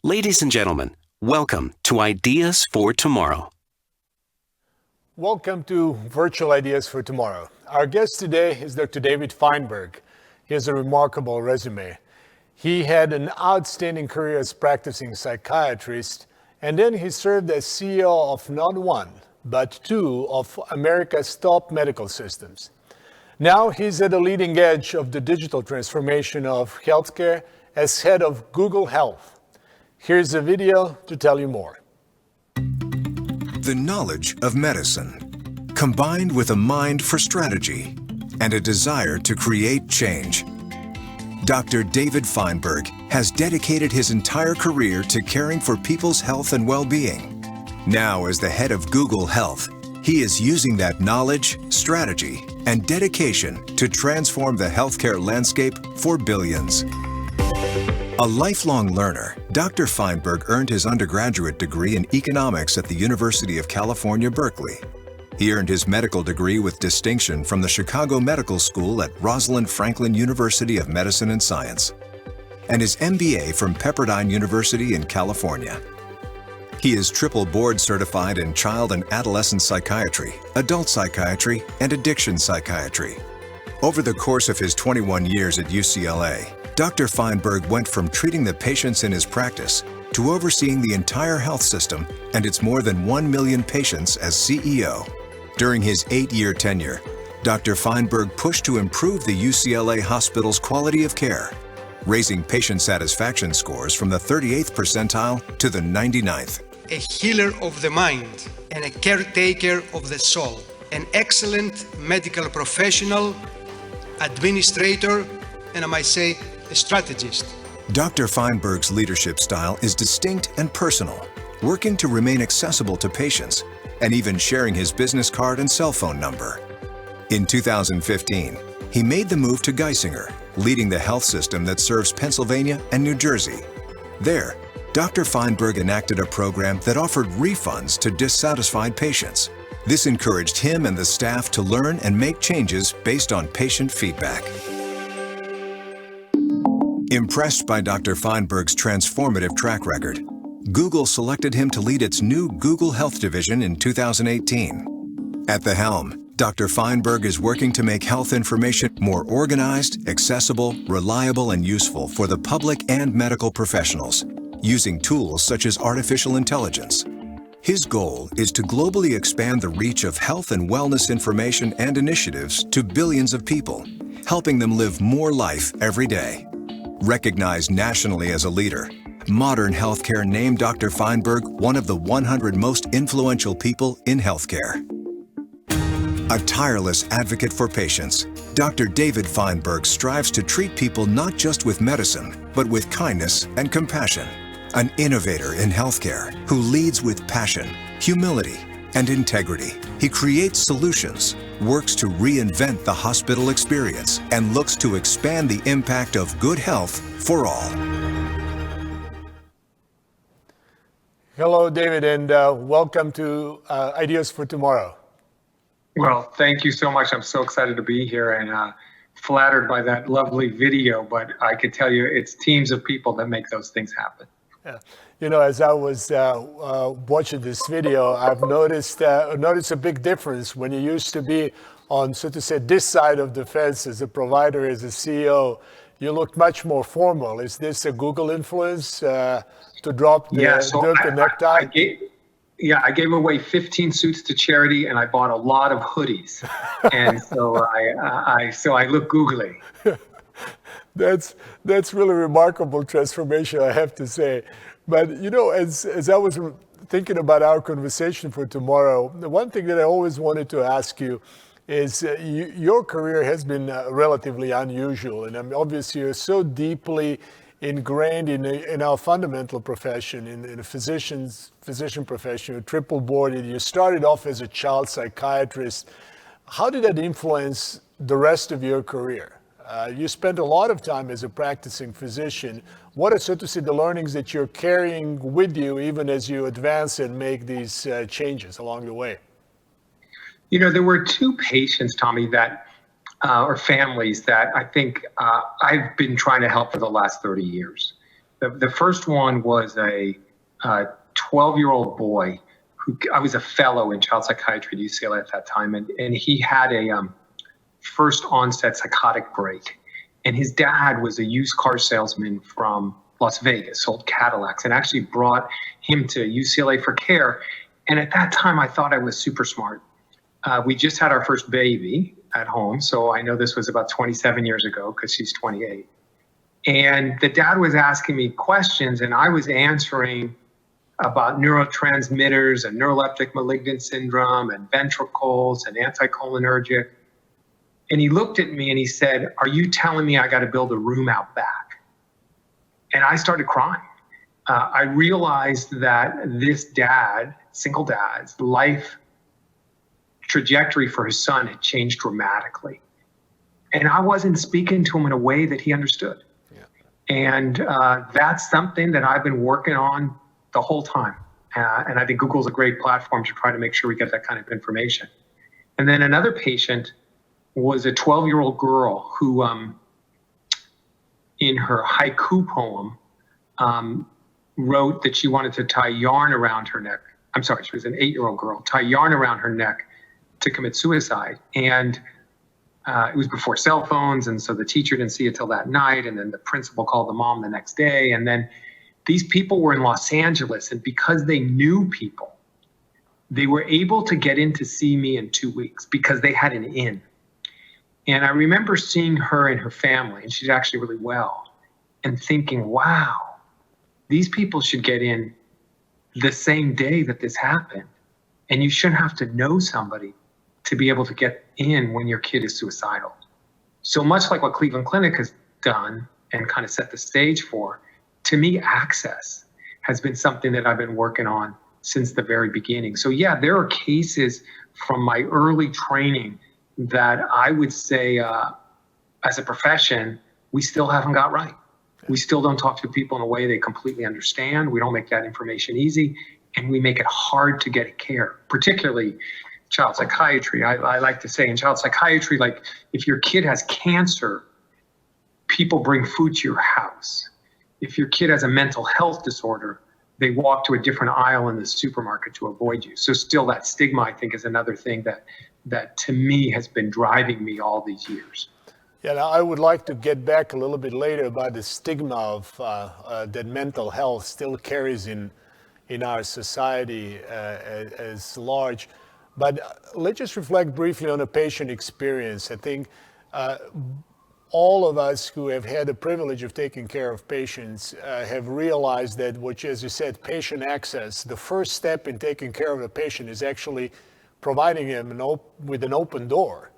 Ladies and gentlemen, welcome to Ideas for Tomorrow. Welcome to Virtual Ideas for Tomorrow. Our guest today is Dr. David Feinberg. He has a remarkable resume. He had an outstanding career as practicing psychiatrist, and then he served as CEO of not one, but two of America's top medical systems. Now he's at the leading edge of the digital transformation of healthcare as head of Google Health. Here's a video to tell you more. The knowledge of medicine, combined with a mind for strategy and a desire to create change. Dr. David Feinberg has dedicated his entire career to caring for people's health and well-being. Now, as the head of Google Health, he is using that knowledge, strategy, and dedication to transform the healthcare landscape for billions. A lifelong learner, Dr. Feinberg earned his undergraduate degree in economics at the University of California, Berkeley. He earned his medical degree with distinction from the Chicago Medical School at Rosalind Franklin University of Medicine and Science, and his MBA from Pepperdine University in California. He is triple board certified in child and adolescent psychiatry, adult psychiatry, and addiction psychiatry. Over the course of his 21 years at UCLA, Dr. Feinberg went from treating the patients in his practice to overseeing the entire health system and its more than 1 million patients as CEO. During his 8-year tenure, Dr. Feinberg pushed to improve the UCLA hospital's quality of care, raising patient satisfaction scores from the 38th percentile to the 99th. A healer of the mind and a caretaker of the soul, an excellent medical professional, administrator, and I might say, a strategist. Dr. Feinberg's leadership style is distinct and personal, working to remain accessible to patients, and even sharing his business card and cell phone number. In 2015, he made the move to Geisinger, leading the health system that serves Pennsylvania and New Jersey. There, Dr. Feinberg enacted a program that offered refunds to dissatisfied patients. This encouraged him and the staff to learn and make changes based on patient feedback. Impressed by Dr. Feinberg's transformative track record, Google selected him to lead its new Google Health division in 2018. At the helm, Dr. Feinberg is working to make health information more organized, accessible, reliable, and useful for the public and medical professionals, using tools such as artificial intelligence. His goal is to globally expand the reach of health and wellness information and initiatives to billions of people, helping them live more life every day. Recognized nationally as a leader, Modern Healthcare named Dr. Feinberg one of the 100 most influential people in healthcare. A tireless advocate for patients, Dr. David Feinberg strives to treat people not just with medicine, but with kindness and compassion. An innovator in healthcare who leads with passion, humility, and integrity. He creates solutions, works to reinvent the hospital experience, and looks to expand the impact of good health for all. Hello, David, and welcome to Ideas for Tomorrow. Well, thank you so much. I'm so excited to be here and flattered by that lovely video, but I could tell you it's teams of people that make those things happen. Yeah. You know, as I was watching this video, I've noticed a big difference when you used to be on, so to say, this side of the fence as a provider, as a CEO. You look much more formal. Is this a Google influence to drop the necktie? I gave away 15 suits to charity, and I bought a lot of hoodies, and so I look googly. That's really remarkable transformation, I have to say. But you know, as I was thinking about our conversation for tomorrow, the one thing that I always wanted to ask you is your career has been relatively unusual, and obviously you're so deeply ingrained in our fundamental profession, in a physician profession. You're triple boarded. You started off as a child psychiatrist. How did that influence the rest of your career? You spent a lot of time as a practicing physician. What are, so to say, the learnings that you're carrying with you even as you advance and make these changes along the way? You know, there were two patients, Tommy, that or families that I think I've been trying to help for the last 30 years. The first one was a 12-year-old boy who, I was a fellow in child psychiatry at UCLA at that time, and he had a first onset psychotic break. And his dad was a used car salesman from Las Vegas, sold Cadillacs, and actually brought him to UCLA for care. And at that time, I thought I was super smart. We just had our first baby at home, so I know this was about 27 years ago because she's 28. And the dad was asking me questions, and I was answering about neurotransmitters and neuroleptic malignant syndrome and ventricles and anticholinergic. And he looked at me and he said, "Are you telling me I got to build a room out back?" And I started crying. I realized that this dad, single dad's life trajectory for his son had changed dramatically. And I wasn't speaking to him in a way that he understood. Yeah. And that's something that I've been working on the whole time. And I think Google's a great platform to try to make sure we get that kind of information. And then another patient was a 12-year-old girl who, in her haiku poem, wrote that she wanted to tie yarn around her neck. I'm sorry, she was an 8-year-old girl, tie yarn around her neck to commit suicide. And it was before cell phones, and so the teacher didn't see it till that night, and then the principal called the mom the next day. And then these people were in Los Angeles, and because they knew people, they were able to get in to see me in 2 weeks because they had an in. And I remember seeing her and her family, and she's actually really well, and thinking, wow, these people should get in the same day that this happened. And you shouldn't have to know somebody to be able to get in when your kid is suicidal. So much like what Cleveland Clinic has done and kind of set the stage for, to me, access has been something that I've been working on since the very beginning. So yeah, there are cases from my early training that I would say, as a profession, we still haven't got right. We still don't talk to people in a way they completely understand. We don't make that information easy, and we make it hard to get care, particularly child psychiatry. I like to say in child psychiatry, like if your kid has cancer, people bring food to your house. If your kid has a mental health disorder, they walk to a different aisle in the supermarket to avoid you. So still that stigma, I think, is another thing that to me has been driving me all these years. Yeah, now I would like to get back a little bit later about the stigma of that mental health still carries in our society as large. But let's just reflect briefly on the patient experience. I think all of us who have had the privilege of taking care of patients have realized that, which, as you said, patient access, the first step in taking care of a patient is actually providing him with an open door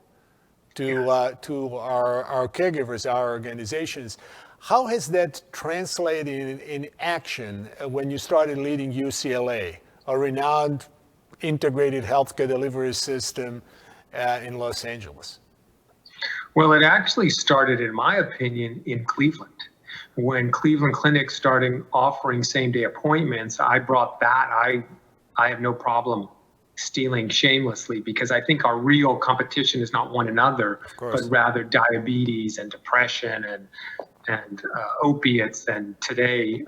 to our caregivers, our organizations. How has that translated in action when you started leading UCLA, a renowned integrated healthcare delivery system in Los Angeles? Well, it actually started, in my opinion, in Cleveland. When Cleveland Clinic started offering same-day appointments, I brought that. I have no problem stealing shamelessly, because I think our real competition is not one another, but rather diabetes and depression and opiates, and today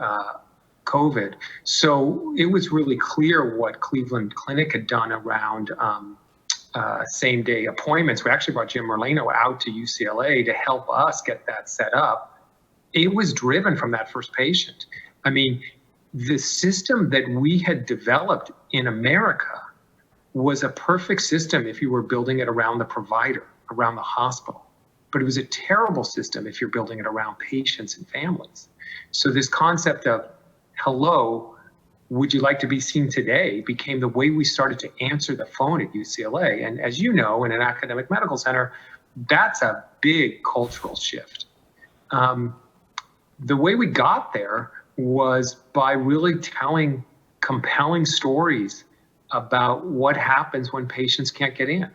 COVID. So it was really clear what Cleveland Clinic had done around same-day appointments. We actually brought Jim Merlano out to UCLA to help us get that set up. It was driven from that first patient. I mean, the system that we had developed in America was a perfect system if you were building it around the provider, around the hospital. But it was a terrible system if you're building it around patients and families. So this concept of, hello, would you like to be seen today, became the way we started to answer the phone at UCLA. And as you know, in an academic medical center, that's a big cultural shift. The way we got there was by really telling compelling stories about what happens when patients can't get in.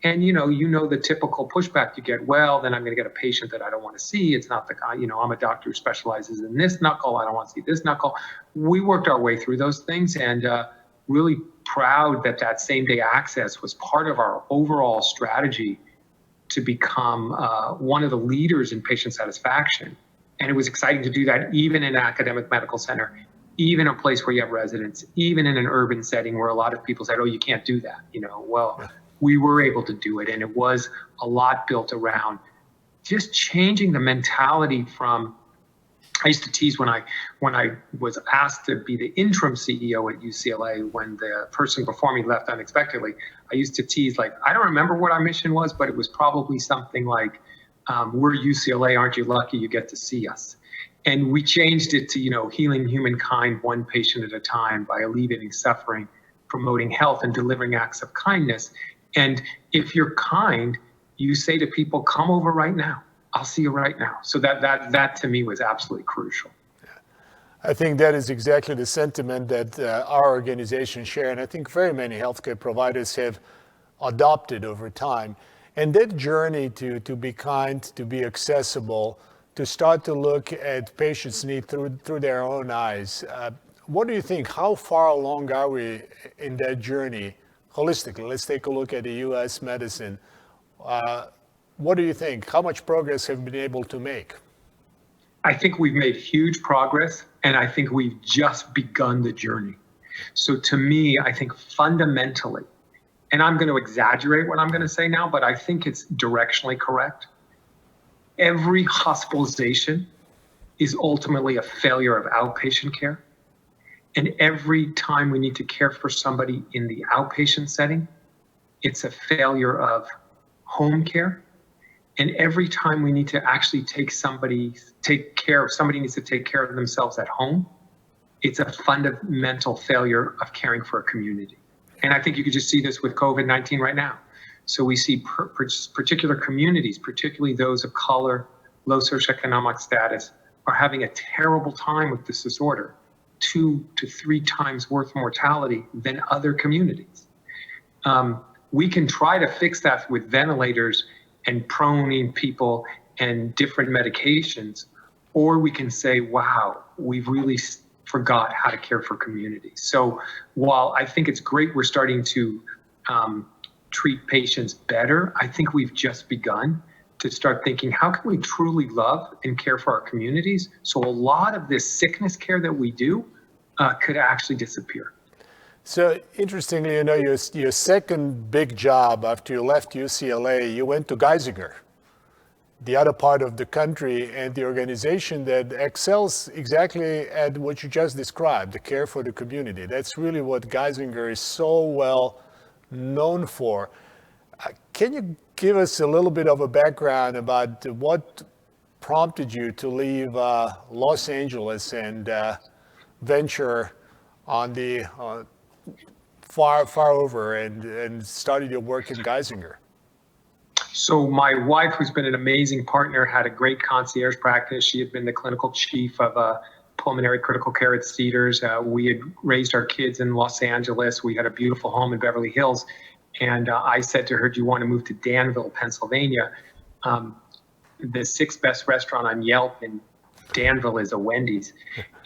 And you know the typical pushback you get, well, then I'm going to get a patient that I don't want to see. It's not the guy, I'm a doctor who specializes in this knuckle. I don't want to see this knuckle. We worked our way through those things, and really proud that same-day access was part of our overall strategy to become one of the leaders in patient satisfaction And it was exciting to do that even in an academic medical center, even a place where you have residents, even in an urban setting where a lot of people said, oh, you can't do that. We were able to do it. And it was a lot built around just changing the mentality from, I used to tease when I was asked to be the interim CEO at UCLA when the person before me left unexpectedly. I used to tease, like, I don't remember what our mission was, but it was probably something like, we're UCLA, aren't you lucky you get to see us? And we changed it to, healing humankind one patient at a time by alleviating suffering, promoting health, and delivering acts of kindness. And if you're kind, you say to people, come over right now. I'll see you right now. So that to me was absolutely crucial. I think that is exactly the sentiment that our organization share, and I think very many healthcare providers have adopted over time. And that journey to be kind, to be accessible, to start to look at patients' needs through their own eyes. What do you think? How far along are we in that journey holistically? Let's take a look at the U.S. medicine. What do you think? How much progress have we been able to make? I think we've made huge progress, and I think we've just begun the journey. So to me, I think fundamentally, and I'm going to exaggerate what I'm going to say now, but I think it's directionally correct. Every hospitalization is ultimately a failure of outpatient care. And every time we need to care for somebody in the outpatient setting, it's a failure of home care. And every time we need to actually somebody needs to take care of themselves at home, it's a fundamental failure of caring for a community. And I think you could just see this with COVID-19 right now. So we see particular communities, particularly those of color, low socioeconomic status, are having a terrible time with this disorder, 2 to 3 times worse mortality than other communities. We can try to fix that with ventilators and proning people and different medications, or we can say, wow, we've really forgot how to care for communities. So while I think it's great we're starting to treat patients better, I think we've just begun to start thinking, how can we truly love and care for our communities so a lot of this sickness care that we do could actually disappear. So interestingly, your second big job after you left UCLA, you went to Geisinger, the other part of the country, and the organization that excels exactly at what you just described, the care for the community. That's really what Geisinger is so well known for. Can you give us a little bit of a background about what prompted you to leave Los Angeles and venture on the far over and started your work in Geisinger? So my wife, who's been an amazing partner, had a great concierge practice. She had been the clinical chief of pulmonary critical care at Cedars. We had raised our kids in Los Angeles. We had a beautiful home in Beverly Hills. And I said to her, do you want to move to Danville, Pennsylvania? The 6th best restaurant on Yelp in Danville is a Wendy's.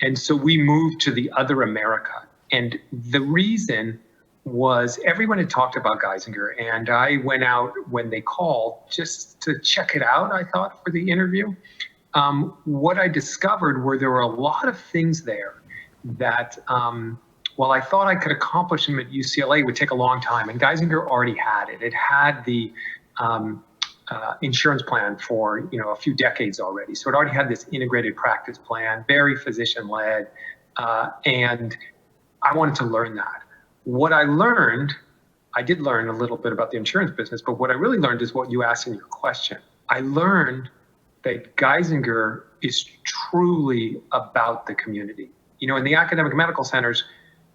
And so we moved to the other America. And the reason was everyone had talked about Geisinger, and I went out when they called just to check it out, I thought, for the interview. What I discovered there were a lot of things there that, while I thought I could accomplish them at UCLA, it would take a long time, and Geisinger already had it. It had the insurance plan for a few decades already. So it already had this integrated practice plan, very physician-led, and I wanted to learn that. What I learned, I did learn a little bit about the insurance business, but what I really learned is what you asked in your question. I learned that Geisinger is truly about the community. In the academic medical centers,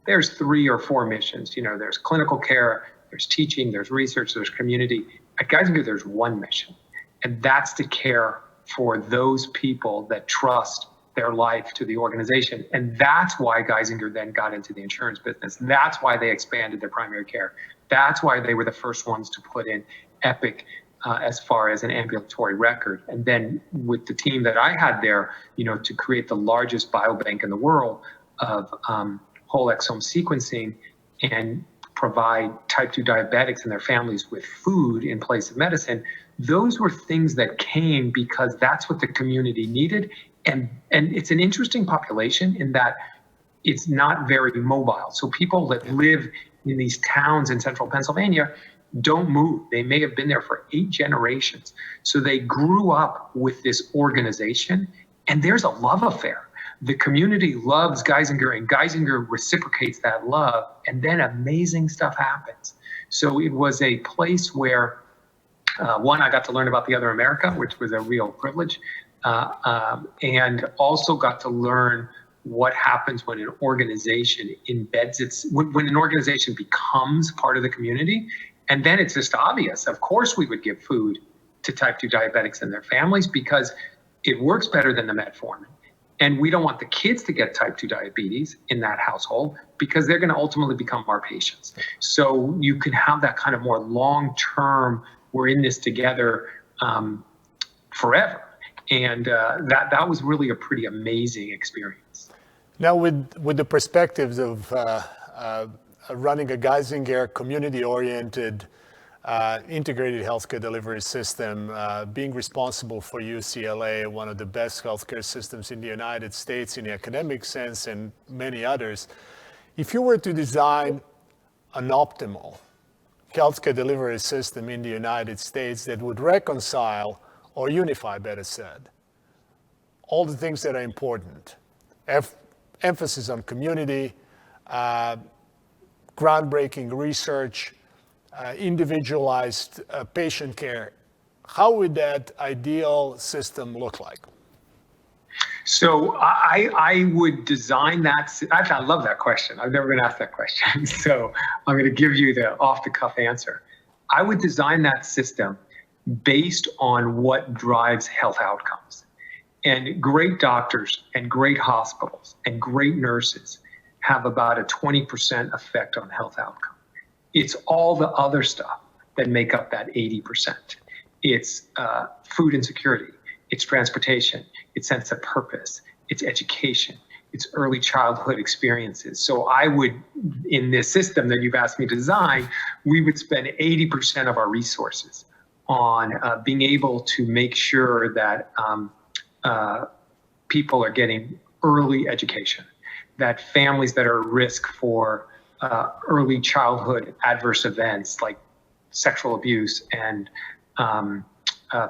there's 3 or 4 missions. There's clinical care, there's teaching, there's research, there's community. At Geisinger, there's one mission, and that's to care for those people that trust their life to the organization. And that's why Geisinger then got into the insurance business. That's why they expanded their primary care. That's why they were the first ones to put in Epic as far as an ambulatory record. And then with the team that I had there, to create the largest biobank in the world of whole exome sequencing and provide type 2 diabetics and their families with food in place of medicine, those were things that came because that's what the community needed. And it's an interesting population in that it's not very mobile. So people that live in these towns in central Pennsylvania don't move. They may have been there for 8 generations. So they grew up with this organization, and there's a love affair. The community loves Geisinger, and Geisinger reciprocates that love, and then amazing stuff happens. So it was a place where, one, I got to learn about the other America, which was a real privilege, and also got to learn what happens when an organization embeds when an organization becomes part of the community. And then it's just obvious. Of course, we would give food to type 2 diabetics and their families because it works better than the metformin. And we don't want the kids to get type 2 diabetes in that household because they're going to ultimately become our patients. So you can have that kind of more long-term, we're in this together forever. And that was really a pretty amazing experience. Now, with the perspectives of running a Geisinger community-oriented integrated healthcare delivery system, being responsible for UCLA, one of the best healthcare systems in the United States in the academic sense, and many others, if you were to design an optimal healthcare delivery system in the United States that would reconcile, or unify, better said, all the things that are important, emphasis on community, groundbreaking research, individualized patient care, how would that ideal system look like? So I would design that. I love that question. I've never been asked that question. So I'm going to give you the off-the-cuff answer. I would design that system based on what drives health outcomes. And great doctors and great hospitals and great nurses have about a 20% effect on health outcome. It's all the other stuff that make up that 80%. It's food insecurity, it's transportation, it's sense of purpose, it's education, it's early childhood experiences. So I would, in this system that you've asked me to design, we would spend 80% of our resources on being able to make sure that people are getting early education, that families that are at risk for early childhood adverse events like sexual abuse and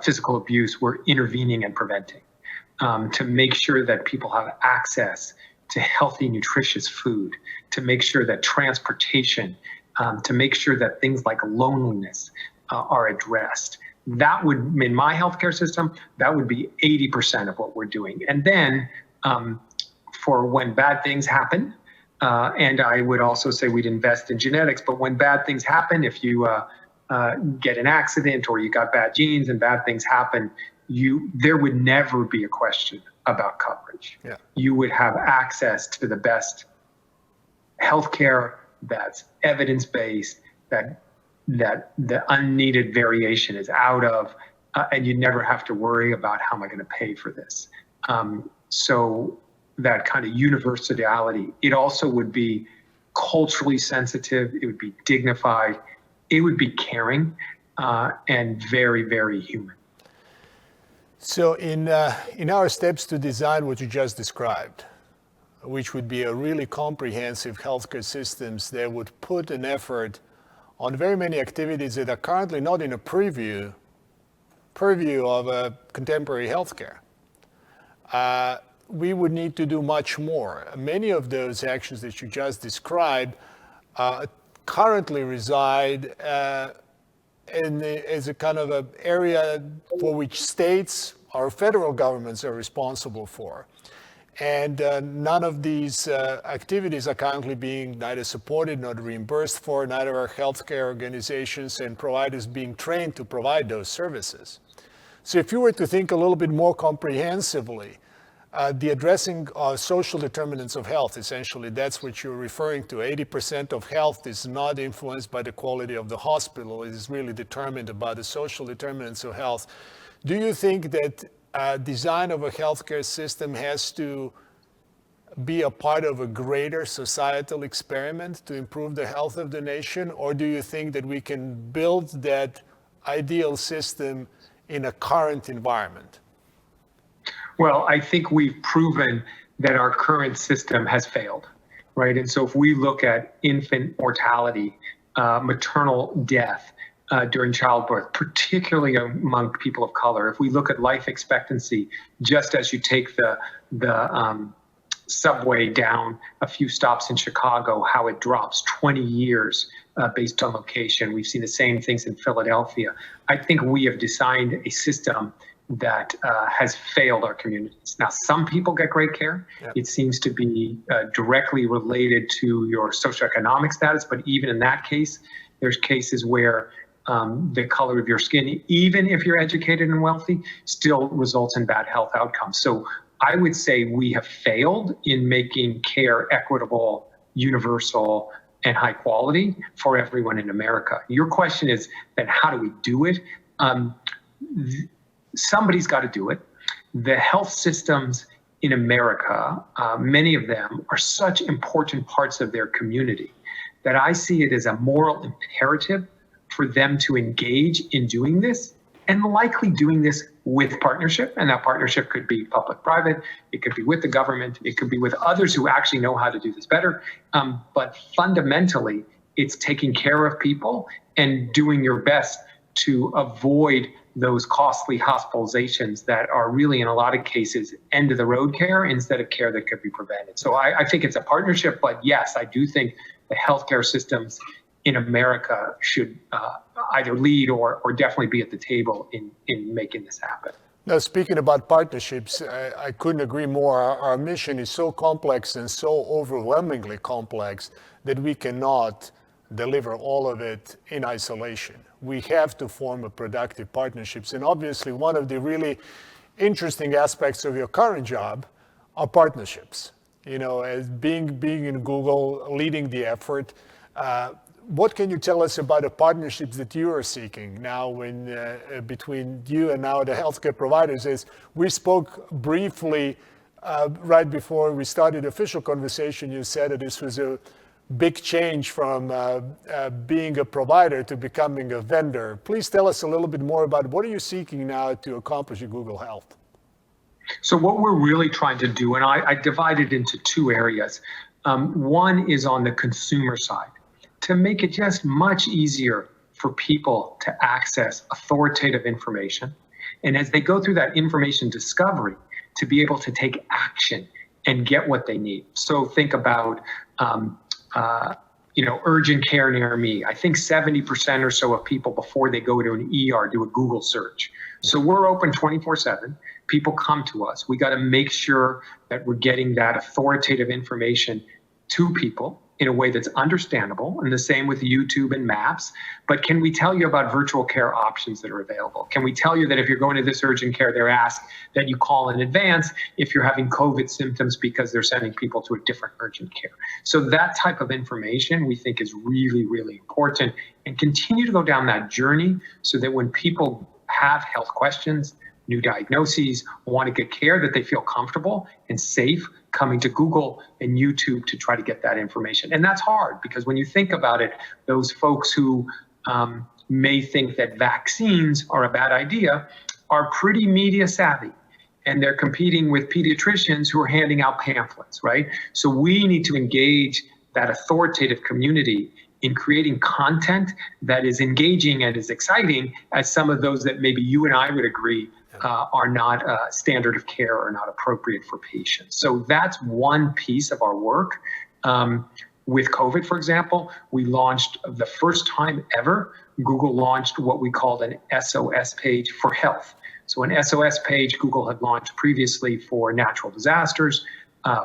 physical abuse, we're intervening and preventing, to make sure that people have access to healthy, nutritious food, to make sure that transportation, to make sure that things like loneliness are addressed. That would, in my healthcare system, that would be 80% of what we're doing. And then for when bad things happen, and I would also say we'd invest in genetics, but when bad things happen, if you get an accident or you got bad genes and bad things happen, there would never be a question about coverage. Yeah. You would have access to the best healthcare that's evidence-based, that the unneeded variation is out of, and you never have to worry about how am I going to pay for this. So that kind of universality, it also would be culturally sensitive, it would be dignified, it would be caring, and very, very human. So in our steps to design what you just described, which would be a really comprehensive healthcare systems that would put an effort on very many activities that are currently not in a purview of contemporary healthcare. We would need to do much more. Many of those actions that you just described currently reside as a kind of an area for which states or federal governments are responsible for. And none of these activities are currently being neither supported nor reimbursed for, neither are healthcare organizations and providers being trained to provide those services. So if you were to think a little bit more comprehensively, the addressing social determinants of health, essentially, that's what you're referring to. 80% of health is not influenced by the quality of the hospital. It is really determined by the social determinants of health. Do you think that design of a healthcare system has to be a part of a greater societal experiment to improve the health of the nation? Or do you think that we can build that ideal system in a current environment? Well, I think we've proven that our current system has failed, right? And so if we look at infant mortality, maternal death during childbirth, particularly among people of color, if we look at life expectancy, just as you take the subway down a few stops in Chicago, how it drops 20 years based on location. We've seen the same things in Philadelphia. I think we have designed a system that has failed our communities. Now, some people get great care. Yep. It seems to be directly related to your socioeconomic status, but even in that case, there's cases where the color of your skin, even if you're educated and wealthy, still results in bad health outcomes. So I would say we have failed in making care equitable, universal, and high quality for everyone in America. Your question is then how do we do it? Somebody's got to do it. The health systems in America, many of them are such important parts of their community that I see it as a moral imperative for them to engage in doing this, and likely doing this with partnership. And that partnership could be public-private, it could be with the government, it could be with others who actually know how to do this better. But fundamentally, it's taking care of people and doing your best to avoid those costly hospitalizations that are really, in a lot of cases, end of the road care instead of care that could be prevented. So I think it's a partnership, but yes, I do think the healthcare systems in America should either lead or definitely be at the table in making this happen. Now, speaking about partnerships, I couldn't agree more. Our mission is so complex and so overwhelmingly complex that we cannot deliver all of it in isolation. We have to form a productive partnerships. And obviously, one of the really interesting aspects of your current job are partnerships. You know, as being in Google, leading the effort, what can you tell us about the partnerships that you are seeking now between you and now the healthcare providers? As we spoke briefly right before we started the official conversation, you said that this was a big change from being a provider to becoming a vendor. Please tell us a little bit more about what are you seeking now to accomplish at Google Health? So what we're really trying to do, and I divide it into two areas. One is on the consumer side, to make it just much easier for people to access authoritative information. And as they go through that information discovery, to be able to take action and get what they need. So think about, urgent care near me. I think 70% or so of people before they go to an ER do a Google search. So we're open 24/7. People come to us. We got to make sure that we're getting that authoritative information to people in a way that's understandable, and the same with YouTube and Maps. But can we tell you about virtual care options that are available? Can we tell you that if you're going to this urgent care, they're asked that you call in advance if you're having COVID symptoms because they're sending people to a different urgent care? So that type of information we think is really, really important, and continue to go down that journey so that when people have health questions, new diagnoses, want to get care, that they feel comfortable and safe coming to Google and YouTube to try to get that information. And that's hard because when you think about it, those folks who may think that vaccines are a bad idea are pretty media savvy. And they're competing with pediatricians who are handing out pamphlets, right? So we need to engage that authoritative community in creating content that is engaging and is exciting as some of those that maybe you and I would agree are not standard of care or not appropriate for patients. So that's one piece of our work. With COVID, for example, we launched the first time ever, Google launched what we called an SOS page for health. So an SOS page Google had launched previously for natural disasters,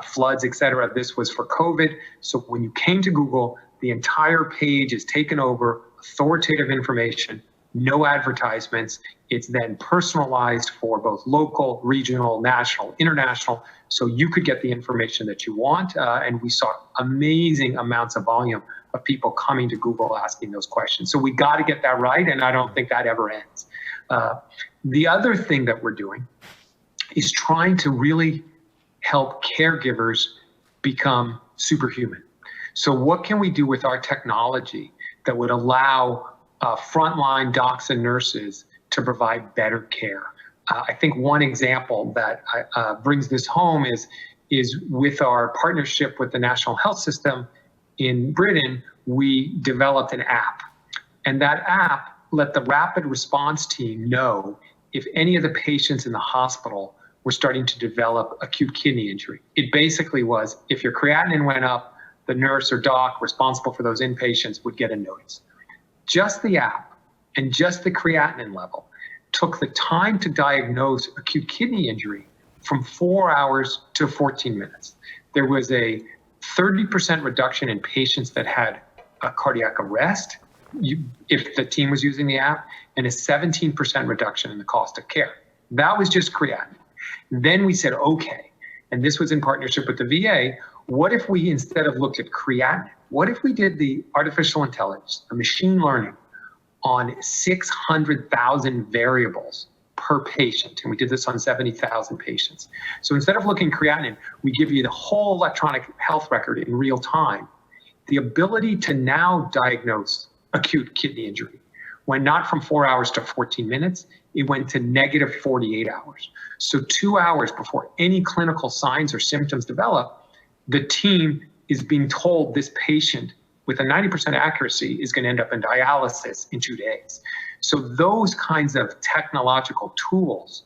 floods, et cetera. This was for COVID. So when you came to Google, the entire page is taken over, authoritative information, no advertisements. It's then personalized for both local, regional, national, international, so you could get the information that you want. And we saw amazing amounts of volume of people coming to Google asking those questions. So we got to get that right, and I don't think that ever ends. The other thing that we're doing is trying to really help caregivers become superhuman. So what can we do with our technology that would allow frontline docs and nurses to provide better care? I think one example that brings this home is with our partnership with the National Health System in Britain, we developed an app. And that app let the rapid response team know if any of the patients in the hospital were starting to develop acute kidney injury. It basically was, if your creatinine went up, the nurse or doc responsible for those inpatients would get a notice. Just the app and just the creatinine level took the time to diagnose acute kidney injury from 4 hours to 14 minutes. There was a 30% reduction in patients that had a cardiac arrest if the team was using the app, and a 17% reduction in the cost of care. That was just creatinine. Then we said, okay, and this was in partnership with the VA, what if we, instead of looked at creatinine, what if we did the artificial intelligence, the machine learning on 600,000 variables per patient, and we did this on 70,000 patients. So instead of looking creatinine, we give you the whole electronic health record in real time. The ability to now diagnose acute kidney injury went not from 4 hours to 14 minutes, it went to negative 48 hours. So 2 hours before any clinical signs or symptoms develop, the team is being told this patient with a 90% accuracy is going to end up in dialysis in 2 days. So those kinds of technological tools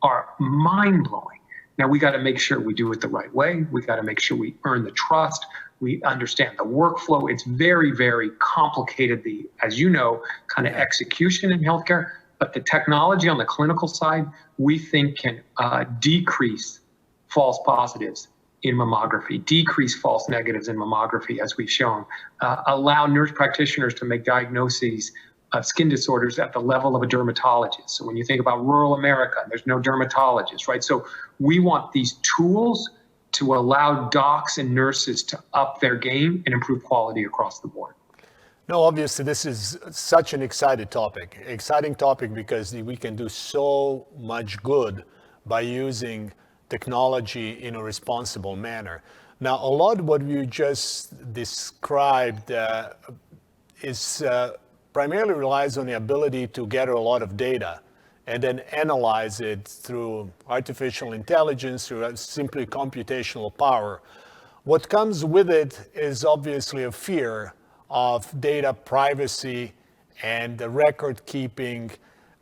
are mind-blowing. Now we got to make sure we do it the right way. We got to make sure we earn the trust. We understand the workflow. It's very, very complicated, as you know, kind of execution in healthcare. But the technology on the clinical side, we think can decrease false positives in mammography, decrease false negatives in mammography, as we've shown, allow nurse practitioners to make diagnoses of skin disorders at the level of a dermatologist. So when you think about rural America, there's no dermatologist, right? So we want these tools to allow docs and nurses to up their game and improve quality across the board. No, obviously this is such an exciting topic because we can do so much good by using technology in a responsible manner. Now, a lot of what you just described is primarily relies on the ability to gather a lot of data and then analyze it through artificial intelligence, through simply computational power. What comes with it is obviously a fear of data privacy and the record keeping.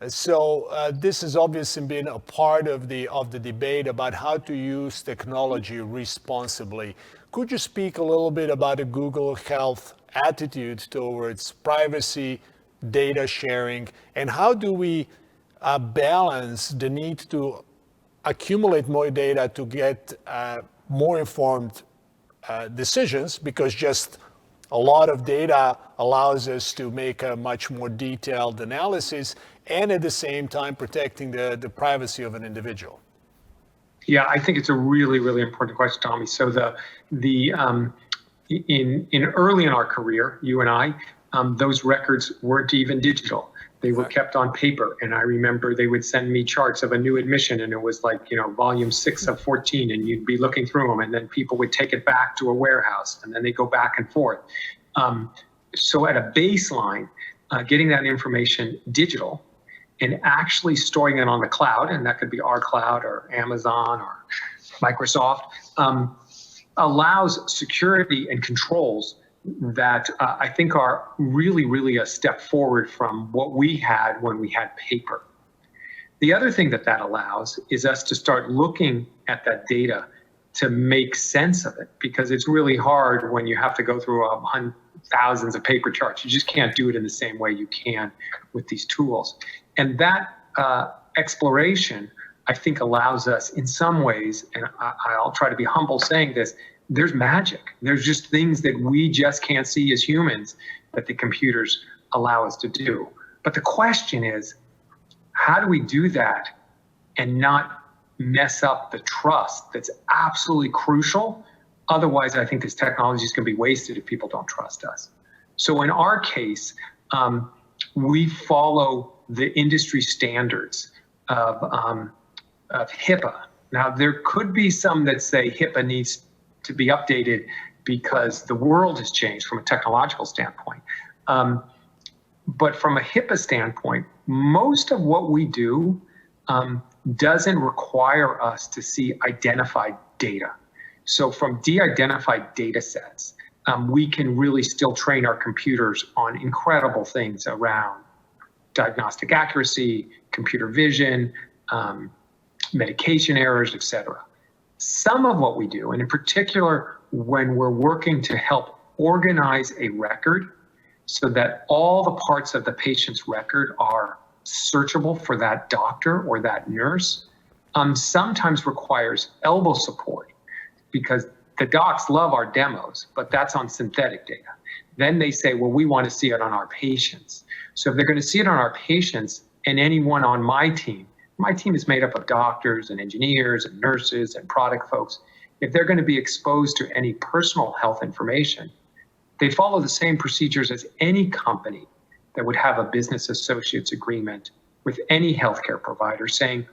So this has obviously been a part of the debate about how to use technology responsibly. Could you speak a little bit about the Google Health attitude towards privacy, data sharing, and how do we balance the need to accumulate more data to get more informed decisions, because just a lot of data allows us to make a much more detailed analysis and at the same time protecting the privacy of an individual? Yeah, I think it's a really, really important question, Tommy. So in early in our career, you and I, those records weren't even digital. They were kept on paper. And I remember they would send me charts of a new admission, and it was like, volume 6 of 14, and you'd be looking through them, and then people would take it back to a warehouse, and then they go back and forth. So at a baseline, getting that information digital and actually storing it on the cloud, and that could be our cloud or Amazon or Microsoft, allows security and controls that I think are really, really a step forward from what we had when we had paper. The other thing that allows is us to start looking at that data to make sense of it, because it's really hard when you have to go through thousands of paper charts. You just can't do it in the same way you can with these tools. And that exploration, I think, allows us in some ways, and I'll try to be humble saying this, there's magic. There's just things that we just can't see as humans that the computers allow us to do. But the question is, how do we do that and not mess up the trust that's absolutely crucial? Otherwise, I think this technology is going to be wasted if people don't trust us. So in our case, we follow the industry standards of HIPAA. Now, there could be some that say HIPAA needs to be updated because the world has changed from a technological standpoint. But from a HIPAA standpoint, most of what we do doesn't require us to see identified data. So from de-identified data sets, we can really still train our computers on incredible things around diagnostic accuracy, computer vision, medication errors, et cetera. Some of what we do, and in particular, when we're working to help organize a record so that all the parts of the patient's record are searchable for that doctor or that nurse, sometimes requires elbow support, because the docs love our demos, but that's on synthetic data. Then they say, well, we want to see it on our patients. So if they're going to see it on our patients, and anyone on my team is made up of doctors and engineers and nurses and product folks, if they're going to be exposed to any personal health information, they follow the same procedures as any company that would have a business associates agreement with any healthcare provider saying,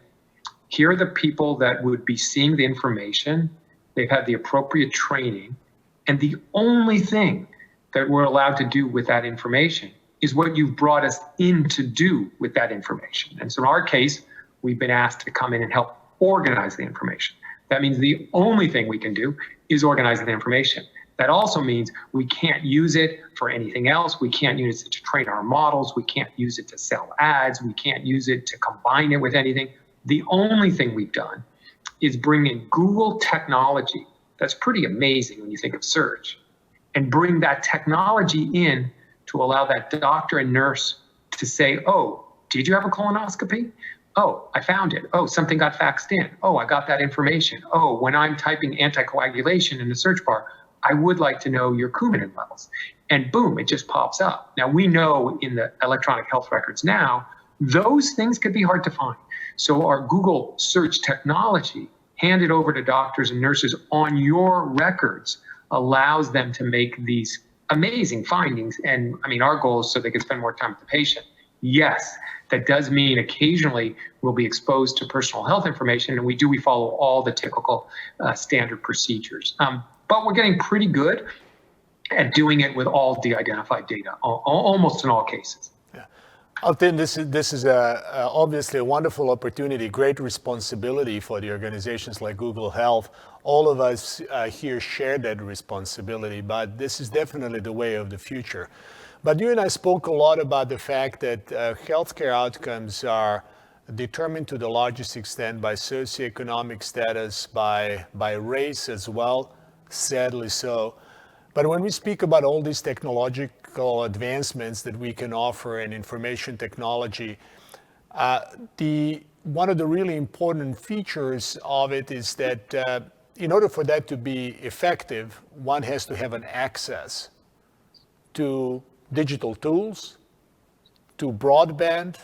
here are the people that would be seeing the information, they've had the appropriate training, and the only thing that we're allowed to do with that information is what you've brought us in to do with that information. And so in our case, we've been asked to come in and help organize the information. That means the only thing we can do is organize the information. That also means we can't use it for anything else. We can't use it to train our models. We can't use it to sell ads. We can't use it to combine it with anything. The only thing we've done is bring in Google technology. That's pretty amazing when you think of search, and bring that technology in to allow that doctor and nurse to say, oh, did you have a colonoscopy? Oh, I found it. Oh, something got faxed in. Oh, I got that information. Oh, when I'm typing anticoagulation in the search bar, I would like to know your Coumadin levels. And boom, it just pops up. Now, we know in the electronic health records now, those things could be hard to find. So our Google search technology handed over to doctors and nurses on your records allows them to make these amazing findings. And I mean, our goal is so they can spend more time with the patient. Yes, that does mean occasionally we'll be exposed to personal health information, and we follow all the typical standard procedures. But we're getting pretty good at doing it with all de-identified data, almost in all cases. Yeah. I think this is obviously a wonderful opportunity, great responsibility for the organizations like Google Health. All of us here share that responsibility, but this is definitely the way of the future. But you and I spoke a lot about the fact that healthcare outcomes are determined to the largest extent by socioeconomic status, by race as well, sadly so. But when we speak about all these technological advancements that we can offer in information technology, one of the really important features of it is that in order for that to be effective, one has to have an access to digital tools, to broadband.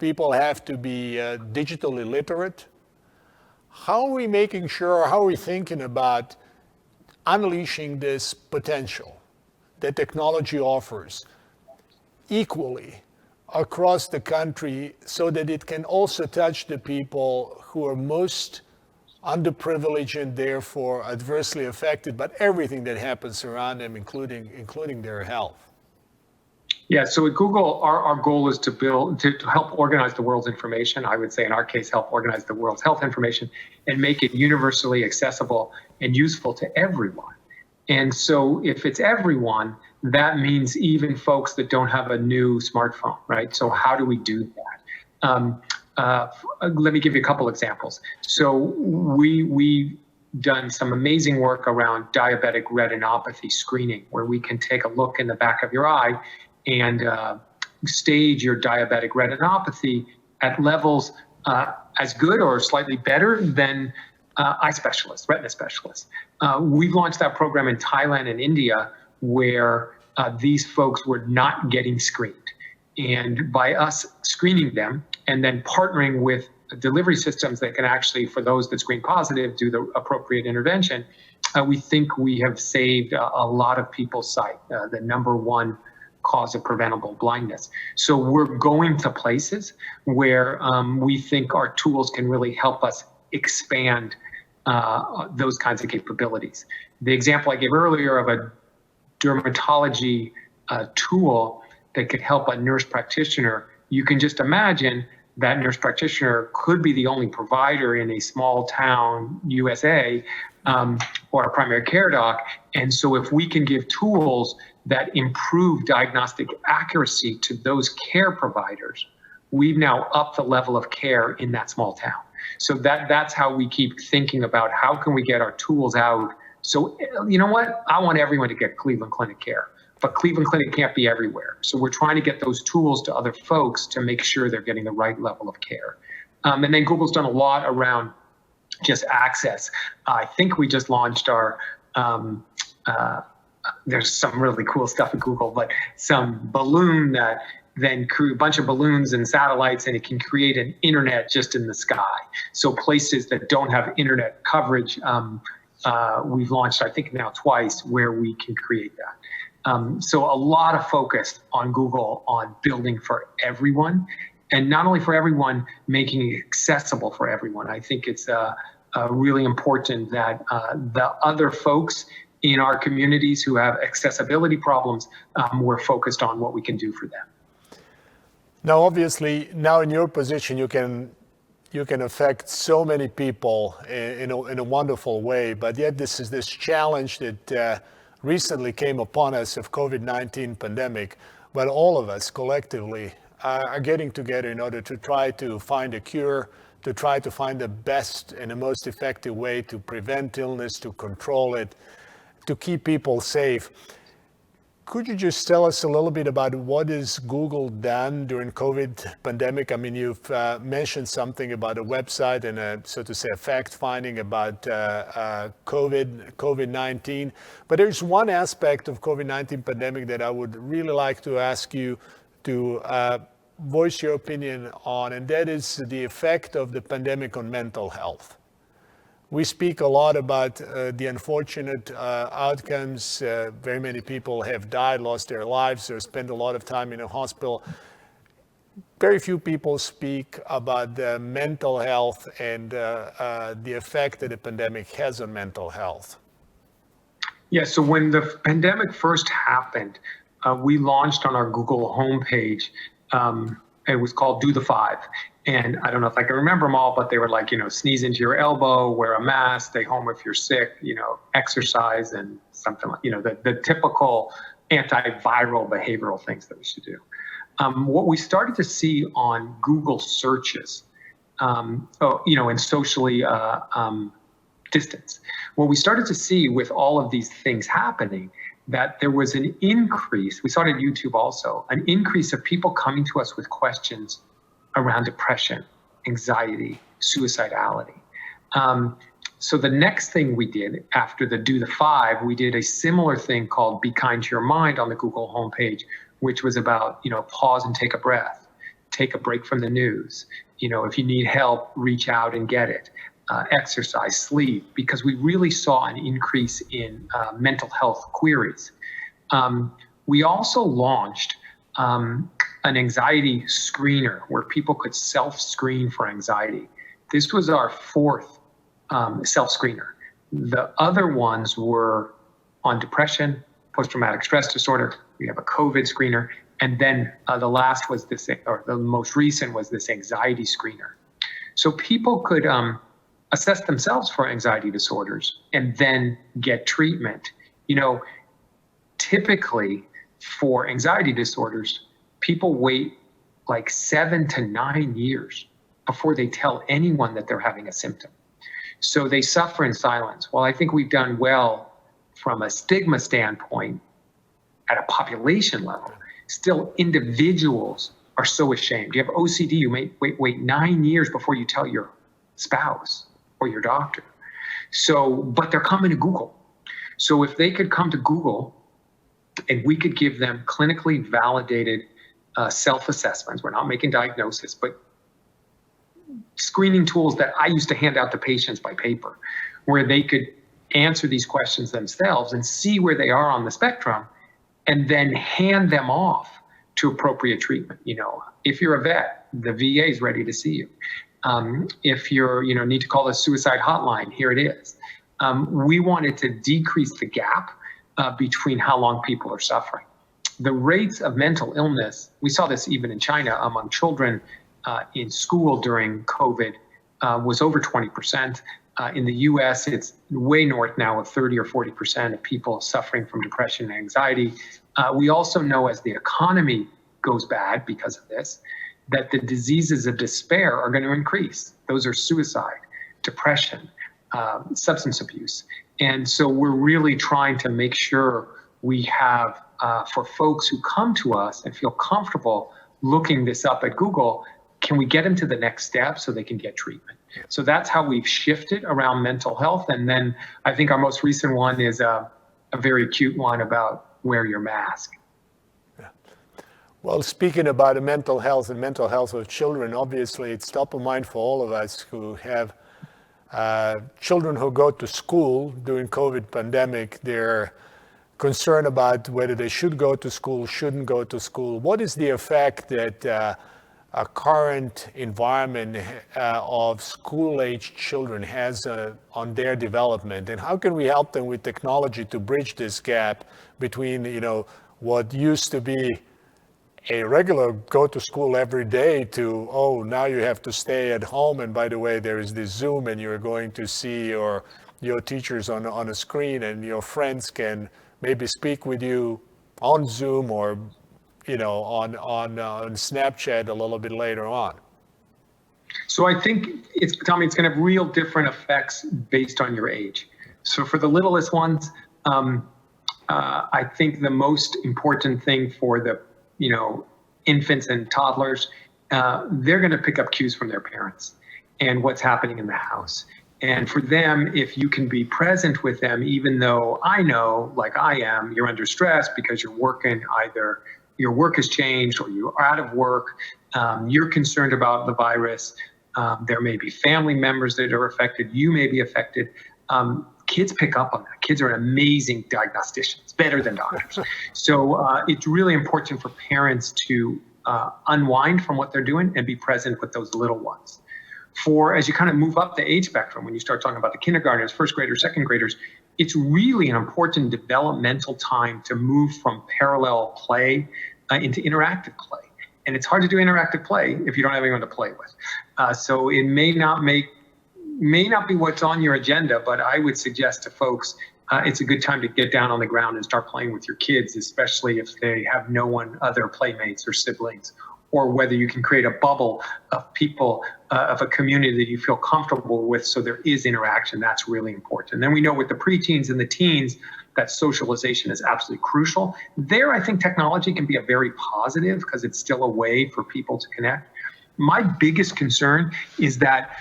People have to be digitally literate. How are we making sure, how are we thinking about unleashing this potential that technology offers equally across the country so that it can also touch the people who are most underprivileged and therefore adversely affected by everything that happens around them, including their health? Yeah, so at Google, our goal is to help organize the world's information. I would say in our case, help organize the world's health information and make it universally accessible and useful to everyone. And so if it's everyone, that means even folks that don't have a new smartphone, right? So how do we do that? Let me give you a couple examples. So we've done some amazing work around diabetic retinopathy screening, where we can take a look in the back of your eye and stage your diabetic retinopathy at levels as good or slightly better than eye specialists, retina specialists. We've launched that program in Thailand and India, where these folks were not getting screened. And by us screening them and then partnering with delivery systems that can actually, for those that screen positive, do the appropriate intervention, we think we have saved a lot of people's sight, the number one cause of preventable blindness. So we're going to places where we think our tools can really help us expand those kinds of capabilities. The example I gave earlier of a dermatology tool that could help a nurse practitioner, you can just imagine that nurse practitioner could be the only provider in a small town USA, or a primary care doc. And so if we can give tools that improve diagnostic accuracy to those care providers, we've now upped the level of care in that small town. So that's how we keep thinking about how can we get our tools out. So, you know what? I want everyone to get Cleveland Clinic care, but Cleveland Clinic can't be everywhere. So we're trying to get those tools to other folks to make sure they're getting the right level of care. And then Google's done a lot around just access. I think we just launched our, there's some really cool stuff at Google, but some balloon that then a bunch of balloons and satellites, and it can create an internet just in the sky. So places that don't have internet coverage, we've launched, I think now twice, where we can create that. So a lot of focus on Google on building for everyone, and not only for everyone, making it accessible for everyone. I think it's really important that the other folks in our communities who have accessibility problems, we're focused on what we can do for them. Now, obviously, now in your position, you can affect so many people in a wonderful way, but yet this challenge that recently came upon us of COVID-19 pandemic, but all of us collectively are getting together in order to try to find a cure, to try to find the best and the most effective way to prevent illness, to control it, to keep people safe. Could you just tell us a little bit about what has Google done during COVID pandemic? I mean, you've mentioned something about a website and so to say, a fact finding about COVID-19. But there's one aspect of COVID-19 pandemic that I would really like to ask you to voice your opinion on, and that is the effect of the pandemic on mental health. We speak a lot about the unfortunate outcomes. Very many people have died, lost their lives, or spent a lot of time in a hospital. Very few people speak about the mental health and the effect that the pandemic has on mental health. Yeah, so when the pandemic first happened, we launched on our Google homepage. It was called Do the Five. And I don't know if I can remember them all, but they were like, sneeze into your elbow, wear a mask, stay home if you're sick, exercise, and something like, the typical antiviral behavioral things that we should do. What we started to see on Google searches, and socially distance, what we started to see with all of these things happening, that there was an increase, we saw it at YouTube also, an increase of people coming to us with questions around depression, anxiety, suicidality. So the next thing we did after the Do the Five, we did a similar thing called Be Kind to Your Mind on the Google homepage, which was about, pause and take a breath, take a break from the news. If you need help, reach out and get it. Exercise, sleep, because we really saw an increase in mental health queries. We also launched an anxiety screener where people could self-screen for anxiety. This was our fourth self-screener. The other ones were on depression, post-traumatic stress disorder. We have a COVID screener. And then the last was this, or the most recent was this anxiety screener. So people could assess themselves for anxiety disorders and then get treatment. Typically for anxiety disorders, people wait like 7 to 9 years before they tell anyone that they're having a symptom. So they suffer in silence. Well, I think we've done well from a stigma standpoint at a population level. Still, individuals are so ashamed. You have OCD, you may wait 9 years before you tell your spouse or your doctor. So, but they're coming to Google. So if they could come to Google and we could give them clinically validated self-assessments, we're not making diagnosis, but screening tools that I used to hand out to patients by paper, where they could answer these questions themselves and see where they are on the spectrum, and then hand them off to appropriate treatment. If you're a vet, the VA is ready to see you. If you're, need to call the suicide hotline, here it is. We wanted to decrease the gap between how long people are suffering. The rates of mental illness, we saw this even in China among children in school during COVID was over 20%. In the US, it's way north now of 30 or 40% of people suffering from depression and anxiety. We also know as the economy goes bad because of this, that the diseases of despair are going to increase. Those are suicide, depression, substance abuse. And so we're really trying to make sure we have, for folks who come to us and feel comfortable looking this up at Google, can we get them to the next step so they can get treatment? So that's how we've shifted around mental health. And then I think our most recent one is a very cute one about wear your mask. Yeah. Well, speaking about mental health and mental health of children, obviously it's top of mind for all of us who have children who go to school during COVID pandemic. They're concerned about whether they should go to school, shouldn't go to school. What is the effect that a current environment of school-aged children has on their development, and how can we help them with technology to bridge this gap between, what used to be a regular go to school every day to, oh, now you have to stay at home, and by the way, there is this Zoom and you're going to see your teachers on a screen, and your friends can maybe speak with you on Zoom or on Snapchat a little bit later on. So I think Tommy, it's going to have real different effects based on your age. So for the littlest ones, I think the most important thing for the infants and toddlers, they're going to pick up cues from their parents and what's happening in the house. And for them, if you can be present with them, even though I know, like I am, you're under stress because you're working, either your work has changed or you're out of work, you're concerned about the virus, there may be family members that are affected, you may be affected. Kids pick up on that. Kids are amazing diagnosticians, better than doctors. So it's really important for parents to unwind from what they're doing and be present with those little ones. As you kind of move up the age spectrum, when you start talking about the kindergartners, first graders, second graders, it's really an important developmental time to move from parallel play into interactive play. And it's hard to do interactive play if you don't have anyone to play with. So it may not be what's on your agenda, but I would suggest to folks, it's a good time to get down on the ground and start playing with your kids, especially if they have no one other playmates or siblings, or whether you can create a bubble of people, of a community that you feel comfortable with, so there is interaction. That's really important. And then we know with the preteens and the teens that socialization is absolutely crucial. There, I think technology can be a very positive because it's still a way for people to connect. My biggest concern is that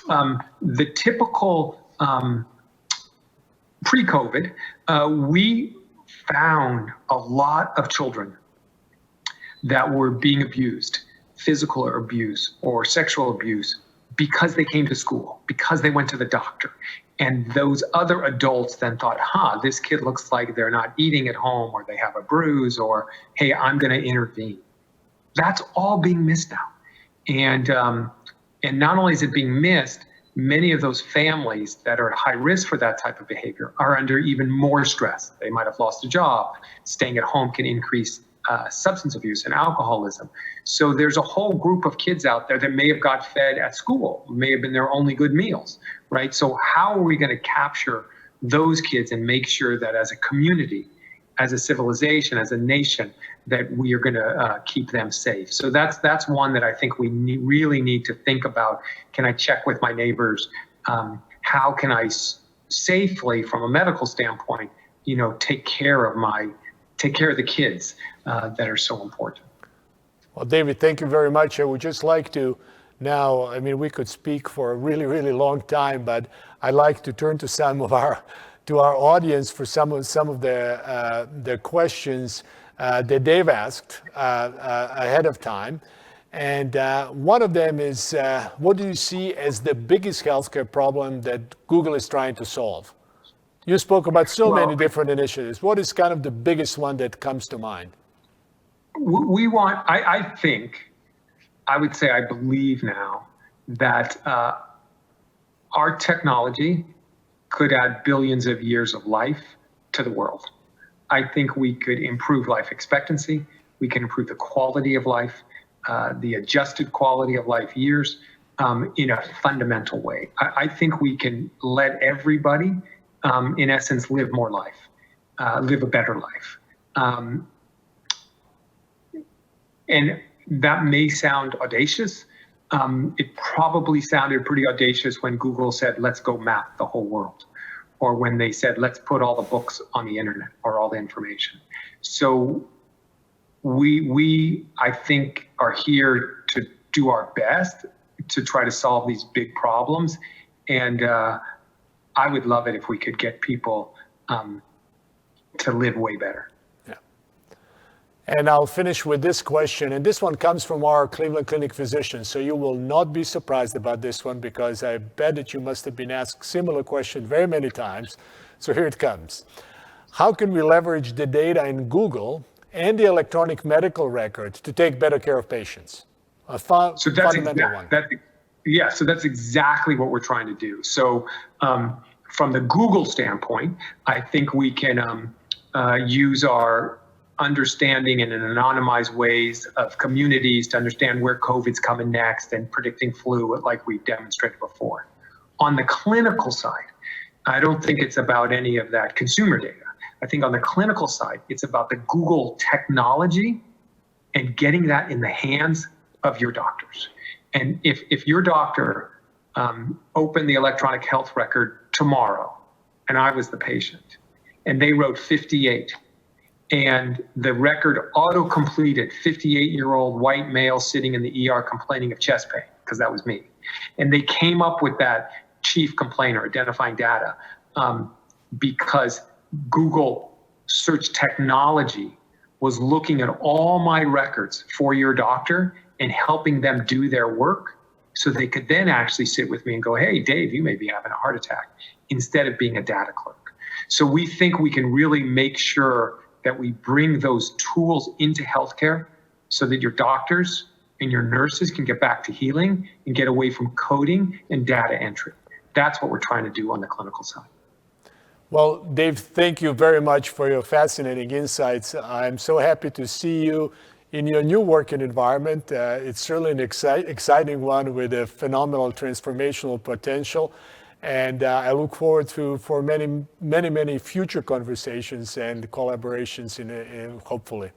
the typical pre-COVID, we found a lot of children that were being abused, physical abuse or sexual abuse, because they came to school, because they went to the doctor. And those other adults then thought, this kid looks like they're not eating at home, or they have a bruise, or, hey, I'm going to intervene. That's all being missed now. And not only is it being missed, many of those families that are at high risk for that type of behavior are under even more stress. They might have lost a job. Staying at home can increase substance abuse and alcoholism. So there's a whole group of kids out there that may have got fed at school, may have been their only good meals, right? So how are we going to capture those kids and make sure that as a community, as a civilization, as a nation, that we are going to keep them safe? So that's one that I think we really need to think about. Can I check with my neighbors? How can I safely, from a medical standpoint, take care of the kids that are so important? Well, David, thank you very much. I would just like to now, we could speak for a really, really long time, but I'd like to turn to our audience for some of the questions that they've asked ahead of time. And one of them is, what do you see as the biggest healthcare problem that Google is trying to solve? You spoke about many different initiatives. What is kind of the biggest one that comes to mind? I believe now that our technology could add billions of years of life to the world. I think we could improve life expectancy. We can improve the quality of life. the adjusted quality of life years in a fundamental way. I think we can let everybody, in essence, live more life, live a better life. And that may sound audacious. It probably sounded pretty audacious when Google said, let's go map the whole world, or when they said, let's put all the books on the internet or all the information. So we I think, are here to do our best to try to solve these big problems. And I would love it if we could get people to live way better. And I'll finish with this question, and this one comes from our Cleveland Clinic physicians, so you will not be surprised about this one, because I bet that you must have been asked similar question very many times. So here it comes. How can we leverage the data in Google and the electronic medical record to take better care of patients? So that's exactly what we're trying to do. So from the Google standpoint, I think we can use our understanding in an anonymized ways of communities to understand where COVID's coming next and predicting flu like we've demonstrated before. On the clinical side, I don't think it's about any of that consumer data. I think on the clinical side, it's about the Google technology and getting that in the hands of your doctors. And if your doctor opened the electronic health record tomorrow, and I was the patient, and they wrote 58, and the record auto-completed 58-year-old white male sitting in the ER complaining of chest pain, because that was me. And they came up with that chief complainer identifying data because Google search technology was looking at all my records for your doctor and helping them do their work, so they could then actually sit with me and go, hey, Dave, you may be having a heart attack, instead of being a data clerk. So we think we can really make sure that we bring those tools into healthcare so that your doctors and your nurses can get back to healing and get away from coding and data entry. That's what we're trying to do on the clinical side. Well, Dave, thank you very much for your fascinating insights. I'm so happy to see you in your new working environment. It's certainly an exciting one with a phenomenal transformational potential. And I look forward for many future conversations and collaborations in hopefully.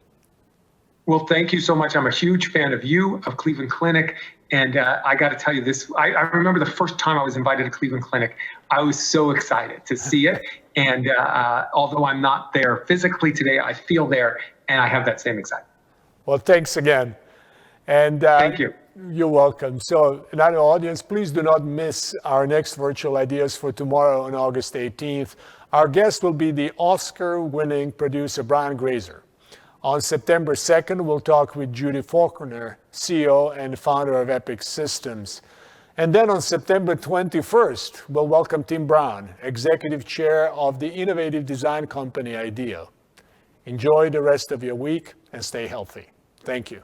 Well, thank you so much. I'm a huge fan of you, of Cleveland Clinic. And I got to tell you this, I remember the first time I was invited to Cleveland Clinic, I was so excited to see it. And although I'm not there physically today, I feel there, and I have that same excitement. Well, thanks again. And thank you. You're welcome. So, in our audience, please do not miss our next Virtual Ideas for tomorrow on August 18th. Our guest will be the Oscar-winning producer, Brian Grazer. On September 2nd, we'll talk with Judy Faulkner, CEO and founder of Epic Systems. And then on September 21st, we'll welcome Tim Brown, Executive Chair of the innovative design company IDEO. Enjoy the rest of your week and stay healthy. Thank you.